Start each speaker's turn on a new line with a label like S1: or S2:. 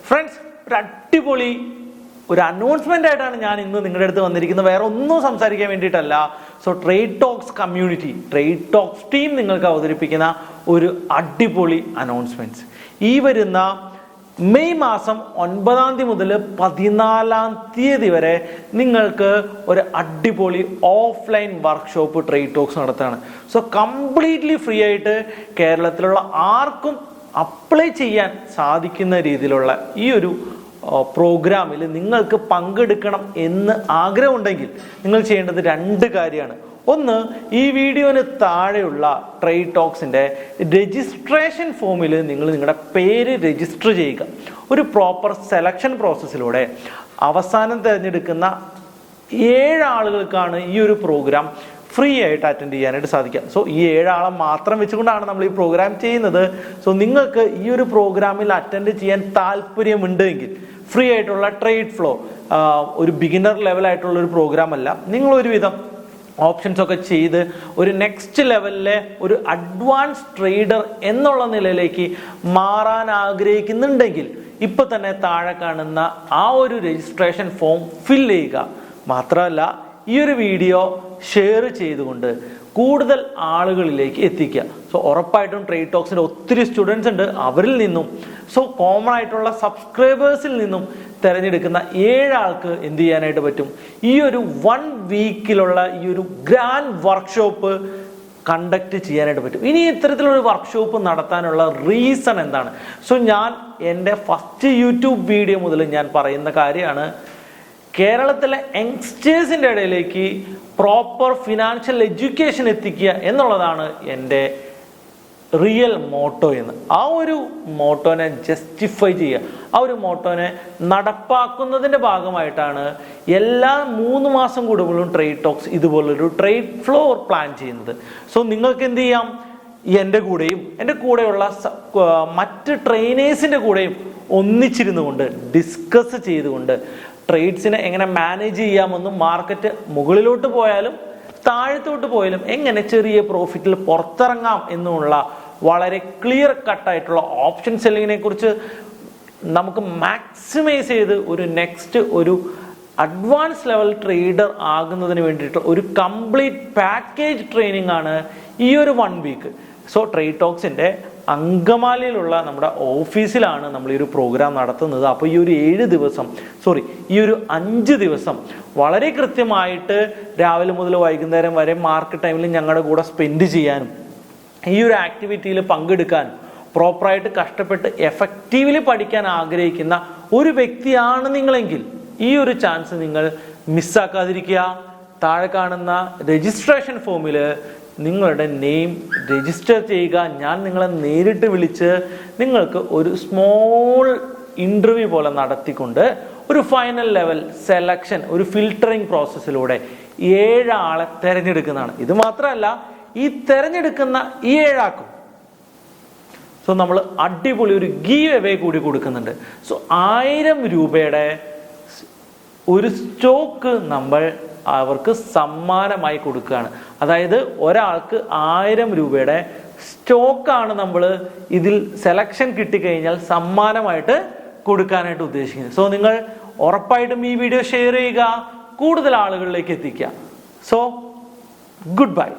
S1: Friends, ഒരു അടിപൊളി ഒരു അനൗൺസ്മെന്റ് ആയിട്ടാണ് ഞാൻ ഇന്ന് നിങ്ങളുടെ അടുത്ത് വന്നിരിക്കുന്നത്. വേറെ ഒന്നും സംസാരിക്കാൻ വേണ്ടിയിട്ടല്ല. So trade talks community, trade talks team നിങ്ങൾക്ക് അവതരിപ്പിക്കുന്ന ഒരു അടിപൊളി അനൗൺസ്മെന്റ്സ്. ഈ വരുന്ന മെയ് മാസം 9 മുതൽ 14 വരെ നിങ്ങൾക്ക് ഒരു അടിപൊളി ഓഫ്ലൈൻ വർക്ക്ഷോപ്പ് ട്രേഡ് ടോക്സ് നടത്തുകയാണ്. സോ കംപ്ലീറ്റ്ലി ഫ്രീ ആയിട്ട് കേരളത്തിലുള്ള ആർക്കും അപ്ലൈ ചെയ്യാൻ സാധിക്കുന്ന രീതിയിലുള്ള ഈ ഒരു പ്രോഗ്രാമിൽ നിങ്ങൾക്ക് പങ്കെടുക്കണം എന്ന് ആഗ്രഹമുണ്ടെങ്കിൽ നിങ്ങൾ ചെയ്യേണ്ടത് 2 കാര്യമാണ്. ഒന്ന്, ഈ വീഡിയോന് താഴെയുള്ള ട്രേഡ് ടോക്സിൻ്റെ രജിസ്ട്രേഷൻ ഫോമിൽ നിങ്ങൾ നിങ്ങളുടെ പേര് രജിസ്റ്റർ ചെയ്യുക. ഒരു പ്രോപ്പർ സെലക്ഷൻ പ്രോസസ്സിലൂടെ അവസാനം തിരഞ്ഞെടുക്കുന്ന 7 ആളുകൾക്കാണ് ഈ ഒരു പ്രോഗ്രാം ഫ്രീ ആയിട്ട് അറ്റൻഡ് ചെയ്യാനായിട്ട് സാധിക്കുക. സോ ഈ 7 ആളെ മാത്രം വെച്ചുകൊണ്ടാണ് നമ്മൾ ഈ പ്രോഗ്രാം ചെയ്യുന്നത്. സോ നിങ്ങൾക്ക് ഈ ഒരു പ്രോഗ്രാമിൽ അറ്റൻഡ് ചെയ്യാൻ താല്പര്യമുണ്ടെങ്കിൽ ഫ്രീ ആയിട്ടുള്ള ട്രേഡ് ഫ്ലോ ഒരു ബിഗിനർ ലെവലായിട്ടുള്ള ഒരു പ്രോഗ്രാം അല്ല. നിങ്ങൾ ഒരുവിധം ഓപ്ഷൻസ് ഒക്കെ ചെയ്ത് ഒരു നെക്സ്റ്റ് ലെവലിലെ ഒരു അഡ്വാൻസ് ട്രേഡർ എന്നുള്ള നിലയിലേക്ക് മാറാൻ ആഗ്രഹിക്കുന്നുണ്ടെങ്കിൽ ഇപ്പൊ തന്നെ താഴെ കാണുന്ന ആ ഒരു രജിസ്ട്രേഷൻ ഫോം ഫിൽ ചെയ്യുക. മാത്രമല്ല ഈ ഒരു വീഡിയോ ഷെയർ ചെയ്തുകൊണ്ട് കൂടുതൽ ആളുകളിലേക്ക് എത്തിക്കുക. സോ ഉറപ്പായിട്ടും ട്രേഡ് ടോക്സിൻ്റെ ഒത്തിരി സ്റ്റുഡൻസ് ഉണ്ട്. അവരിൽ നിന്നും കോമൺ ആയിട്ടുള്ള സബ്സ്ക്രൈബേഴ്സിൽ നിന്നും തിരഞ്ഞെടുക്കുന്ന 7 ആൾക്ക് എന്ത് ചെയ്യാനായിട്ട് പറ്റും? ഈ ഒരു 1 വീക്കിലുള്ള ഈ ഒരു ഗ്രാൻഡ് വർക്ക്ഷോപ്പ് കണ്ടക്ട് ചെയ്യാനായിട്ട് പറ്റും. ഇനി ഇത്തരത്തിലൊരു വർക്ക്ഷോപ്പ് നടത്താനുള്ള റീസൺ എന്താണ്? സോ ഞാൻ എൻ്റെ ഫസ്റ്റ് യൂട്യൂബ് വീഡിയോ മുതൽ ഞാൻ പറയുന്ന കാര്യമാണ്, കേരളത്തിലെ യങ്സ്റ്റേഴ്സിൻ്റെ ഇടയിലേക്ക് പ്രോപ്പർ ഫിനാൻഷ്യൽ എഡ്യൂക്കേഷൻ എത്തിക്കുക എന്നുള്ളതാണ് എൻ്റെ റിയൽ മോട്ടോ എന്ന്. ആ ഒരു മോട്ടോനെ ജസ്റ്റിഫൈ ചെയ്യുക, ആ ഒരു മോട്ടോനെ നടപ്പാക്കുന്നതിൻ്റെ ഭാഗമായിട്ടാണ് എല്ലാ 3 മാസം കൂടുമ്പോഴും ട്രേഡ് ടോക്സ് ഇതുപോലൊരു ട്രേഡ് ഫ്ലോർ പ്ലാൻ ചെയ്യുന്നത്. സോ നിങ്ങൾക്ക് എന്ത് ചെയ്യാം? എൻ്റെ കൂടെയും എൻ്റെ കൂടെയുള്ള മറ്റ് ട്രെയിനേഴ്സിൻ്റെ കൂടെയും ഒന്നിച്ചിരുന്നു കൊണ്ട് ഡിസ്കസ് ചെയ്തുകൊണ്ട് ട്രേഡ്സിനെ എങ്ങനെ മാനേജ് ചെയ്യാമെന്നും മാർക്കറ്റ് മുകളിലോട്ട് പോയാലും താഴത്തോട്ട് പോയാലും എങ്ങനെ ചെറിയ പ്രോഫിറ്റിൽ പുറത്തിറങ്ങാം എന്നുള്ള വളരെ ക്ലിയർ കട്ടായിട്ടുള്ള ഓപ്ഷൻ സെല്ലിങ്ങിനെ കുറിച്ച് നമുക്ക് മാക്സിമൈസ് ചെയ്ത് ഒരു നെക്സ്റ്റ് ഒരു അഡ്വാൻസ് ലെവൽ ട്രേഡർ ആകുന്നതിന് വേണ്ടിയിട്ട് ഒരു കംപ്ലീറ്റ് പാക്കേജ് ട്രെയിനിങ് ആണ് ഈ ഒരു 1 വീക്ക്. സോ ട്രേഡ് ടോക്സിൻ്റെ അങ്കമാലിയിലുള്ള നമ്മുടെ ഓഫീസിലാണ് നമ്മൾ ഈ ഒരു പ്രോഗ്രാം നടത്തുന്നത്. അപ്പോൾ ഈ ഒരു 5 ദിവസം വളരെ കൃത്യമായിട്ട് രാവിലെ മുതൽ വൈകുന്നേരം വരെ മാർക്കറ്റ് ടൈമിൽ ഞങ്ങളുടെ കൂടെ സ്പെൻഡ് ചെയ്യാനും ഈ ഒരു ആക്ടിവിറ്റിയിൽ പങ്കെടുക്കാനും പ്രോപ്പറായിട്ട് കഷ്ടപ്പെട്ട് എഫക്റ്റീവ്ലി പഠിക്കാൻ ആഗ്രഹിക്കുന്ന ഒരു വ്യക്തിയാണ് നിങ്ങളെങ്കിൽ ഈ ഒരു ചാൻസ് നിങ്ങൾ മിസ്സാക്കാതിരിക്കുക. താഴെ കാണുന്ന രജിസ്ട്രേഷൻ ഫോമിൽ നിങ്ങളുടെ നെയിം രജിസ്റ്റർ ചെയ്യുക. ഞാൻ നിങ്ങളെ നേരിട്ട് വിളിച്ച് നിങ്ങൾക്ക് ഒരു സ്മോൾ ഇൻ്റർവ്യൂ പോലെ നടത്തിക്കൊണ്ട് ഒരു ഫൈനൽ ലെവൽ സെലക്ഷൻ, ഒരു ഫിൽട്ടറിംഗ് പ്രോസസ്സിലൂടെ 7 ആളെ തിരഞ്ഞെടുക്കുന്നതാണ്. ഇത് മാത്രമല്ല, ഈ തിരഞ്ഞെടുക്കുന്ന ഈ 7 ആൾക്കും നമ്മൾ അടിപൊളി ഒരു ഗീവ് അവേ കൂടി കൊടുക്കുന്നുണ്ട്. 1000 രൂപയുടെ ഒരു സ്റ്റോക്ക് നമ്മൾ അവർക്ക് സമ്മാനമായി കൊടുക്കുകയാണ്. അതായത് ഒരാൾക്ക് 1000 രൂപയുടെ സ്റ്റോക്കാണ് നമ്മൾ ഇതിൽ സെലക്ഷൻ കിട്ടിക്കഴിഞ്ഞാൽ സമ്മാനമായിട്ട് കൊടുക്കാനായിട്ട് ഉദ്ദേശിക്കുന്നത്. സോ നിങ്ങൾ ഉറപ്പായിട്ടും ഈ വീഡിയോ ഷെയർ ചെയ്യുക, കൂടുതൽ ആളുകളിലേക്ക് എത്തിക്കുക. So good bye.